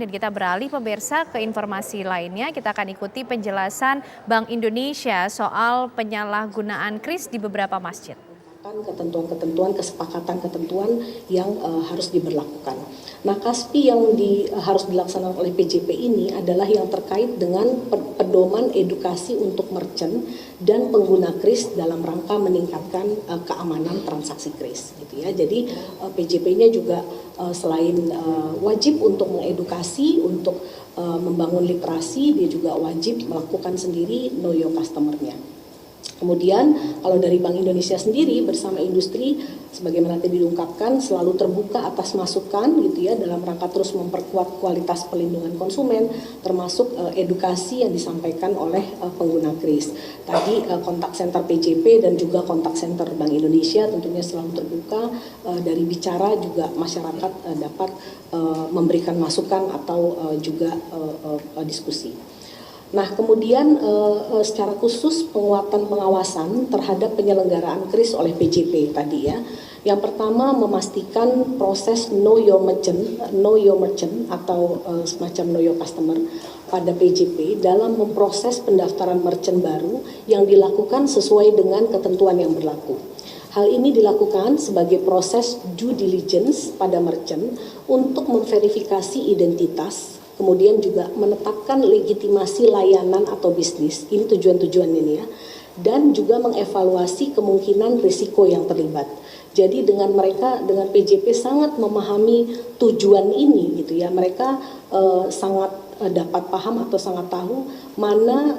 Dan kita beralih pemirsa ke informasi lainnya, kita akan ikuti penjelasan Bank Indonesia soal penyalahgunaan kris di beberapa masjid. Ketentuan-ketentuan, kesepakatan ketentuan yang harus diberlakukan. Nah, KASPI yang harus dilaksanakan oleh PJP ini adalah yang terkait dengan pedoman edukasi untuk merchant dan pengguna kris dalam rangka meningkatkan keamanan transaksi kris, gitu ya. Jadi PJP-nya juga selain wajib untuk mengedukasi, untuk membangun literasi, dia juga wajib melakukan sendiri know your customer-nya. Kemudian kalau dari Bank Indonesia sendiri bersama industri sebagaimana tadi diungkapkan selalu terbuka atas masukan gitu ya dalam rangka terus memperkuat kualitas pelindungan konsumen termasuk edukasi yang disampaikan oleh pengguna kris. Tadi kontak center PJP dan juga kontak center Bank Indonesia tentunya selalu terbuka, dari bicara juga masyarakat dapat memberikan masukan atau juga diskusi. Nah, kemudian secara khusus penguatan pengawasan terhadap penyelenggaraan kris oleh PJP tadi ya. Yang pertama memastikan proses know your merchant atau semacam know your customer pada PJP dalam memproses pendaftaran merchant baru yang dilakukan sesuai dengan ketentuan yang berlaku. Hal ini dilakukan sebagai proses due diligence pada merchant untuk memverifikasi identitas, kemudian juga menetapkan legitimasi layanan atau bisnis, ini tujuan-tujuan ini ya, dan juga mengevaluasi kemungkinan risiko yang terlibat. Jadi dengan PJP sangat memahami tujuan ini gitu ya, mereka sangat dapat paham atau sangat tahu mana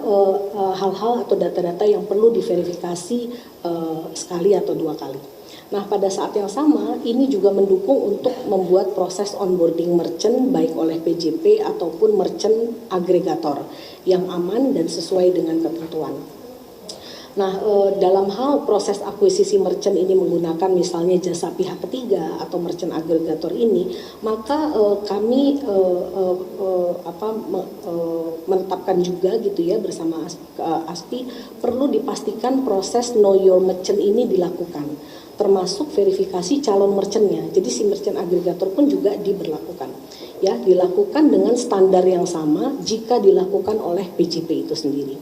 hal-hal atau data-data yang perlu diverifikasi sekali atau dua kali. Nah, pada saat yang sama ini juga mendukung untuk membuat proses onboarding merchant baik oleh PJP ataupun merchant agregator yang aman dan sesuai dengan ketentuan. Nah, dalam hal proses akuisisi merchant ini menggunakan misalnya jasa pihak ketiga atau merchant agregator ini, maka kami menetapkan juga gitu ya bersama ASPI perlu dipastikan proses know your merchant ini dilakukan, termasuk verifikasi calon merchantnya. Jadi si merchant agregator pun juga diberlakukan, ya dilakukan dengan standar yang sama jika dilakukan oleh PJP itu sendiri.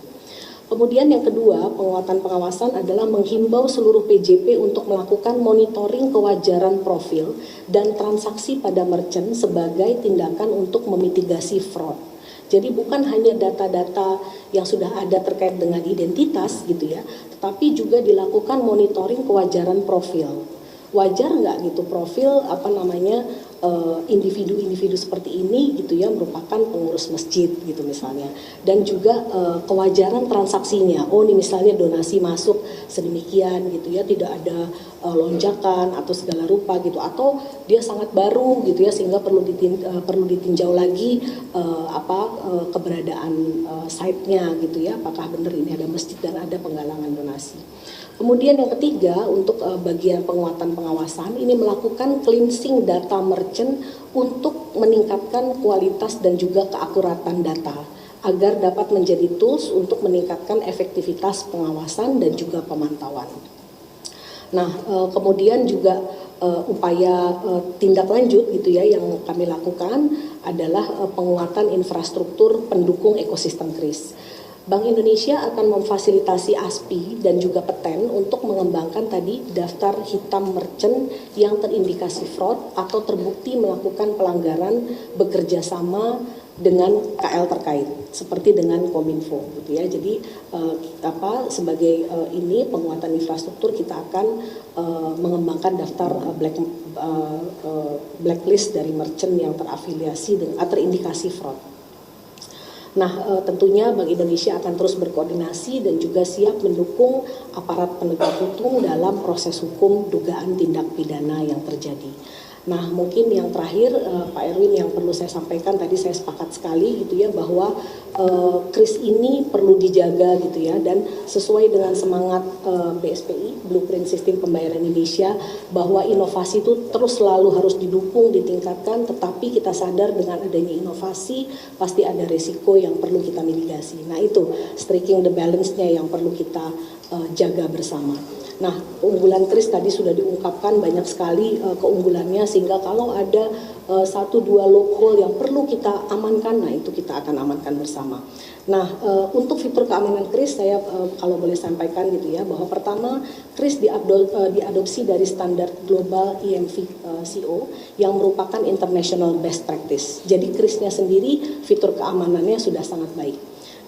Kemudian yang kedua, penguatan pengawasan adalah menghimbau seluruh PJP untuk melakukan monitoring kewajaran profil dan transaksi pada merchant sebagai tindakan untuk memitigasi fraud. Jadi bukan hanya data-data yang sudah ada terkait dengan identitas gitu ya, tetapi juga dilakukan monitoring kewajaran profil. Wajar nggak gitu profil individu-individu seperti ini gitu ya merupakan pengurus masjid gitu misalnya, dan juga kewajaran transaksinya. Oh ini misalnya donasi masuk sedemikian gitu ya, tidak ada lonjakan atau segala rupa gitu, atau dia sangat baru gitu ya sehingga perlu ditinjau lagi keberadaan site-nya gitu ya, apakah benar ini ada masjid dan ada penggalangan donasi. Kemudian yang ketiga untuk bagian penguatan pengawasan ini melakukan cleansing data merchant untuk meningkatkan kualitas dan juga keakuratan data agar dapat menjadi tools untuk meningkatkan efektivitas pengawasan dan juga pemantauan. Nah, kemudian juga upaya tindak lanjut gitu ya yang kami lakukan adalah penguatan infrastruktur pendukung ekosistem kris. Bank Indonesia akan memfasilitasi ASPI dan juga Peten untuk mengembangkan tadi daftar hitam merchant yang terindikasi fraud atau terbukti melakukan pelanggaran bekerja sama dengan KL terkait seperti dengan Kominfo gitu ya. Jadi sebagai ini penguatan infrastruktur kita akan mengembangkan daftar blacklist dari merchant yang terafiliasi dengan terindikasi fraud. Nah, tentunya Bank Indonesia akan terus berkoordinasi dan juga siap mendukung aparat penegak hukum dalam proses hukum dugaan tindak pidana yang terjadi. Nah, mungkin yang terakhir Pak Erwin yang perlu saya sampaikan, tadi saya sepakat sekali gitu ya bahwa kris ini perlu dijaga gitu ya, dan sesuai dengan semangat BSPI, Blueprint Sistem Pembayaran Indonesia, bahwa inovasi itu terus selalu harus didukung, ditingkatkan, tetapi kita sadar dengan adanya inovasi pasti ada resiko yang perlu kita mitigasi. Nah, itu striking the balance-nya yang perlu kita jaga bersama. Nah, keunggulan kris tadi sudah diungkapkan banyak sekali keunggulannya, sehingga kalau ada 1-2 loophole yang perlu kita amankan, nah itu kita akan amankan bersama. Nah, untuk fitur keamanan kris saya kalau boleh sampaikan gitu ya, bahwa pertama kris diadopsi dari standar global IMVCO yang merupakan international best practice. Jadi krisnya sendiri fitur keamanannya sudah sangat baik.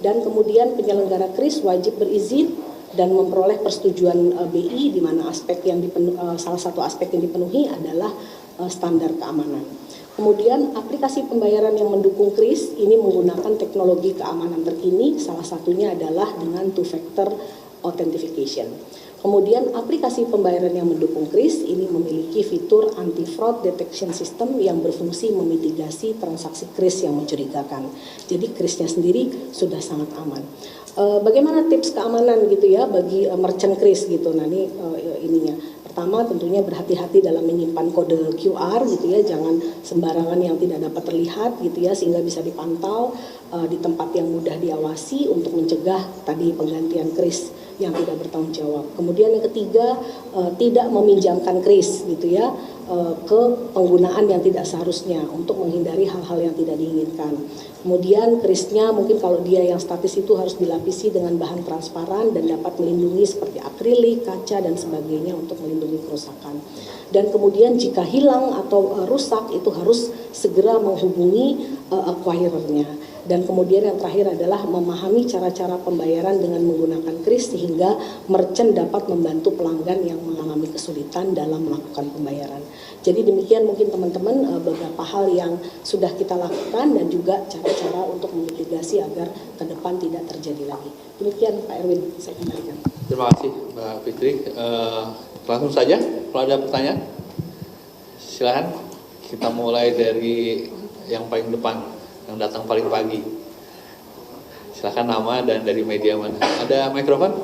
Dan kemudian penyelenggara kris wajib berizin dan memperoleh persetujuan BI, di mana salah satu aspek yang dipenuhi adalah standar keamanan. Kemudian aplikasi pembayaran yang mendukung kris ini menggunakan teknologi keamanan terkini, salah satunya adalah dengan two-factor authentication. Kemudian aplikasi pembayaran yang mendukung kris ini memiliki fitur anti-fraud detection system yang berfungsi memitigasi transaksi kris yang mencurigakan. Jadi krisnya sendiri sudah sangat aman. Bagaimana tips keamanan gitu ya bagi merchant kris gitu? Nah ini ininya. Pertama tentunya berhati-hati dalam menyimpan kode QR gitu ya, jangan sembarangan yang tidak dapat terlihat gitu ya, sehingga bisa dipantau di tempat yang mudah diawasi untuk mencegah tadi penggantian kris yang tidak bertanggung jawab. Kemudian yang ketiga, tidak meminjamkan kris gitu ya ke penggunaan yang tidak seharusnya untuk menghindari hal-hal yang tidak diinginkan. Kemudian krisnya mungkin kalau dia yang statis itu harus dilapisi dengan bahan transparan dan dapat melindungi seperti akrilik, kaca dan sebagainya untuk melindungi kerusakan. Dan kemudian jika hilang atau rusak itu harus segera menghubungi acquirernya. Dan kemudian yang terakhir adalah memahami cara-cara pembayaran dengan menggunakan kris sehingga merchant dapat membantu pelanggan yang mengalami kesulitan dalam melakukan pembayaran. Jadi demikian mungkin teman-teman beberapa hal yang sudah kita lakukan dan juga cara-cara untuk memitigasi agar ke depan tidak terjadi lagi. Demikian Pak Erwin, saya kembalikan. Terima kasih Mbak Fitri. Langsung saja kalau ada pertanyaan silakan, kita mulai dari yang paling depan, yang datang paling pagi. Silakan nama dan dari media mana. Ada mikrofon?